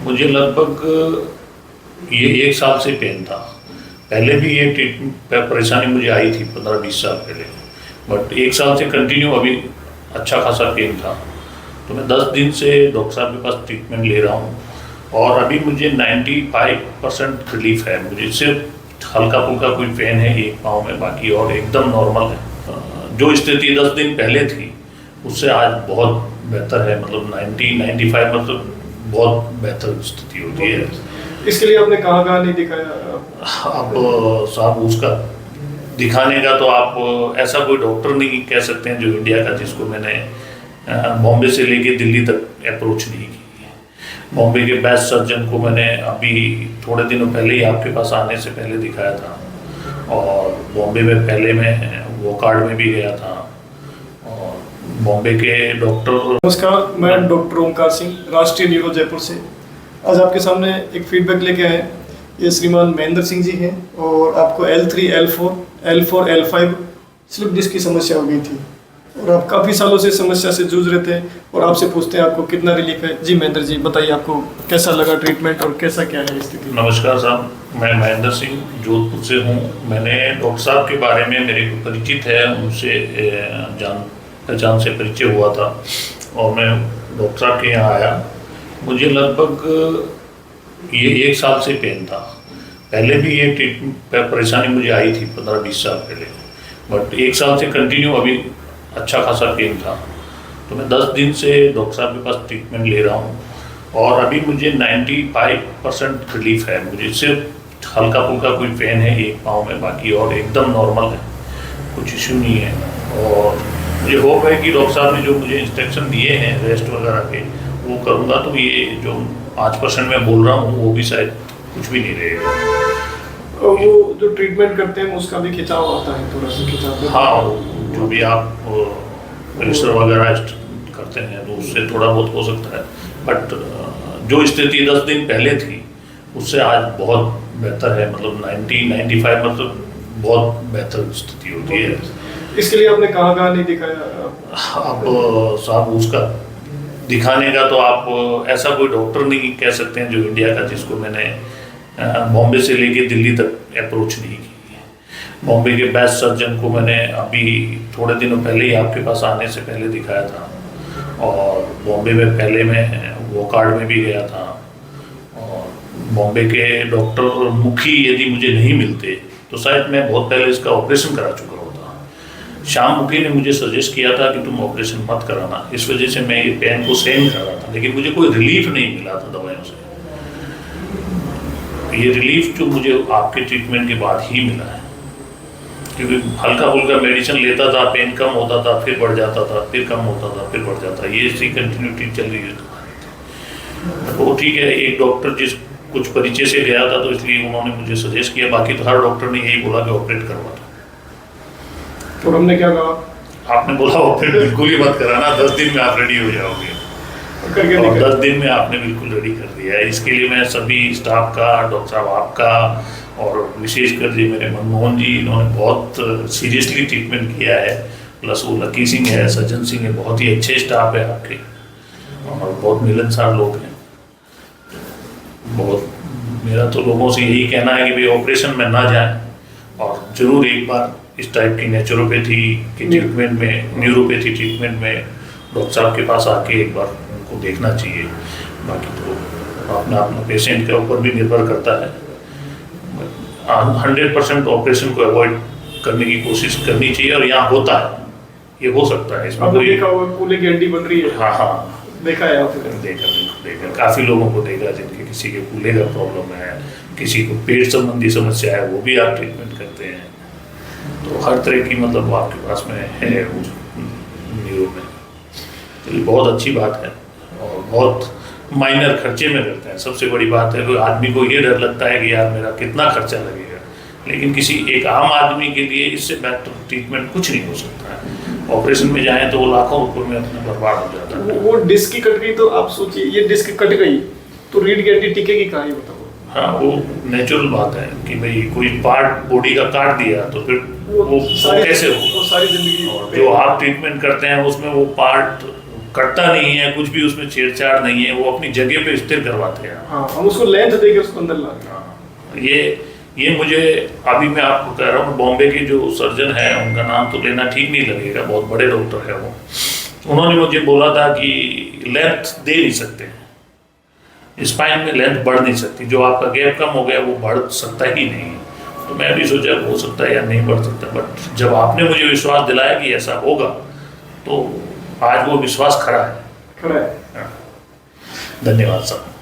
मुझे लगभग ये 1 साल से पेन था। पहले भी ये परेशानी मुझे आई थी 15-20 साल पहले, बट 1 साल से कंटिन्यू अभी अच्छा खासा पेन था। तो मैं 10 दिन से डॉक्टर साहब के पास ट्रीटमेंट ले रहा हूँ और अभी मुझे 95% रिलीफ है। मुझे सिर्फ हल्का फुल्का कोई पेन है एक पाँव में, बाकी और एकदम नॉर्मल है। जो स्थिति 10 दिन पहले थी उससे आज बहुत बेहतर है, मतलब 90-95 मतलब बहुत बेहतर स्थिति होती है। इसके लिए आपने कहाँ नहीं दिखाया? आप साहब उसका दिखाने का तो आप ऐसा कोई डॉक्टर नहीं कह सकते हैं जो इंडिया का जिसको मैंने बॉम्बे से लेके दिल्ली तक अप्रोच नहीं की है। बॉम्बे के बेस्ट सर्जन को मैंने अभी थोड़े दिनों पहले ही आपके पास आने से पहले दिखाया था, और बॉम्बे में पहले मैं वोकार्ड में भी गया था, और बॉम्बे के डॉक्टर। नमस्कार, मैं डॉक्टर ओमकार सिंह, राष्ट्रीय न्यूरो जयपुर से। आज आपके सामने एक फीडबैक लेके आए। ये श्रीमान महेंद्र सिंह जी हैं और आपको L3, L4, L5 slip disc की समस्या हो गई थी और आप काफ़ी सालों से समस्या से जूझ रहे थे और आपसे पूछते हैं आपको कितना रिलीफ है। जी महेंद्र जी, बताइए आपको कैसा लगा ट्रीटमेंट और कैसा क्या है स्थिति? नमस्कार साहब, मैं महेंद्र सिंह जोधपुर से हूँ। मैंने डॉक्टर साहब के बारे में, मेरे को परिचित है, उनसे जान पहचान से परिचय हुआ था और मैं डॉक्टर साहब के यहाँ आया। मुझे लगभग ये 1 साल से पेन था। पहले भी ये परेशानी मुझे आई थी 15-20 साल पहले, बट 1 साल से कंटिन्यू अभी अच्छा खासा पेन था। तो मैं 10 दिन से डॉक्टर साहब के पास ट्रीटमेंट ले रहा हूँ और अभी मुझे 95% रिलीफ है। मुझे सिर्फ हल्का फुल्का कोई पेन है एक पाँव में, बाकी और एकदम नॉर्मल है, कुछ इश्यू नहीं है। और मुझे होप है कि डॉक्टर साहब ने जो मुझे इंस्ट्रक्शन दिए हैं रेस्ट वगैरह के, वो करूँगा तो ये जो 5% मैं बोल रहा हूँ वो भी शायद कुछ भी नहीं रहेगा। और वो जो ट्रीटमेंट करते हैं उसका भी खिंचाव आता है, थोड़ा सा खिंचाव? हाँ, जो भी आप प्रेशर वगैरह करते हैं तो उससे थोड़ा बहुत हो सकता है, बट जो स्थिति 10 दिन पहले थी उससे आज बहुत बेहतर है, मतलब 90-95 मतलब बहुत बेहतर स्थिति होती है। इसके लिए आपने कहाँ नहीं दिखाया? आप साहब उसका दिखाने का तो आप ऐसा कोई डॉक्टर नहीं कह सकते हैं जो इंडिया का जिसको मैंने बॉम्बे से लेके दिल्ली तक अप्रोच नहीं की है। बॉम्बे के बेस्ट सर्जन को मैंने अभी थोड़े दिनों पहले ही आपके पास आने से पहले दिखाया था, और बॉम्बे में पहले मैं वोकार्ड में भी गया था, और बॉम्बे के डॉक्टर मुखी यदि मुझे नहीं मिलते तो शायद मैं बहुत पहले इसका ऑपरेशन करा चुका होता। श्याम मुखी ने मुझे सजेस्ट किया था कि तुम ऑपरेशन मत कराना, इस वजह से मैं ये पेन को सहन कर रहा था, लेकिन मुझे कोई रिलीफ नहीं मिला था दवाइयों से। ये रिलीफ जो मुझे आपके ट्रीटमेंट के बाद ही मिला है, क्योंकि हल्का फुल्का मेडिसिन लेता था, पेन कम होता था, फिर बढ़ जाता था, फिर कम होता था, फिर बढ़ जाता, ये इसी कंटिन्यूटी चल रही है। वो ठीक है, एक डॉक्टर जिस कुछ परिचय से गया था तो इसलिए उन्होंने मुझे सजेस्ट किया, बाकी तो हर डॉक्टर ने यही बोला कि ऑपरेट करवा दो। तो हमने क्या कहा? आपने बोला ऑपरेट बिल्कुल ही मत कराना, 10 दिन में आप रेडी हो जाओगे, और 10 दिन में आपने बिल्कुल रेडी कर दिया है। इसके लिए मैं सभी स्टाफ का, डॉक्टर साहब आपका, और विशेषकर जी मेरे मनमोहन जी, इन्होंने बहुत सीरियसली ट्रीटमेंट किया है। प्लस वो लकी सिंह है, सज्जन सिंह है, बहुत ही अच्छे स्टाफ है आपके, और बहुत मिलनसार लोग हैं। बहुत मेरा तो लोगों से यही कहना है कि भाई ऑपरेशन में ना जाए, और ज़रूर एक बार इस टाइप की नेचुरोपैथी के ट्रीटमेंट में, न्यूरोपैथी ट्रीटमेंट में डॉक्टर साहब के पास आके एक बार उनको देखना चाहिए। बाकी तो अपना पेशेंट के ऊपर भी निर्भर करता है। 100% ऑपरेशन को अवॉइड करने की कोशिश करनी चाहिए, और यहाँ होता है, ये हो सकता है। इसमें कोई देखा होगा कूल्हे की हड्डी बन रही है। हाँ, देखा है आपने? देखा काफ़ी लोगों को देखा जिनके किसी के कूल्हे का प्रॉब्लम है, किसी को पेट संबंधी समस्या है, वो भी आप ट्रीटमेंट करते हैं। तो हर तरह की मतलब आपके पास में है उस न्यूरो में, तो ये बहुत अच्छी बात है, और बहुत माइनर खर्चे में करते हैं। सबसे बड़ी बात है कि आदमी को ये डर लगता है कि यार मेरा कितना खर्चा लगेगा, लेकिन किसी एक आम आदमी के लिए इससे बेहतर ट्रीटमेंट कुछ नहीं हो सकता है। ऑपरेशन में जाएं तो वो लाखों रुपये में अपना बर्बाद हो जाता है। वो डिस्क की कट गई तो आप सोचिए, ये डिस्क कट गई तो रीढ़ की हड्डी टिकेगी कहाँ, ये बताओ? हाँ, वो नेचुरल बात है कि भाई कोई पार्ट बॉडी का काट दिया तो फिर वो कैसे होगा? सारी जिंदगी। जो आप ट्रीटमेंट करते हैं उसमें वो पार्ट कटता नहीं है, कुछ भी उसमें छेड़छाड़ नहीं है, वो अपनी जगह पे स्थिर करवाते हैं। हाँ, हम उसको लेंथ देके उसको अंदर ला रहे हैं। हाँ, ये मुझे अभी मैं आपको कह रहा हूँ, बॉम्बे के जो सर्जन है उनका नाम तो लेना ठीक नहीं लगेगा, बहुत बड़े डॉक्टर है वो, उन्होंने मुझे बोला था कि लेंथ दे नहीं सकते, स्पाइन में लेंथ बढ़ नहीं सकती, जो आपका गैप कम हो गया वो बढ़ सकता ही नहीं है। तो मैं भी सोचा हो सकता है या नहीं बढ़ सकता, बट जब आपने मुझे विश्वास दिलाया कि ऐसा होगा तो आज वो विश्वास खड़ा है। खड़ा है। धन्यवाद साहब।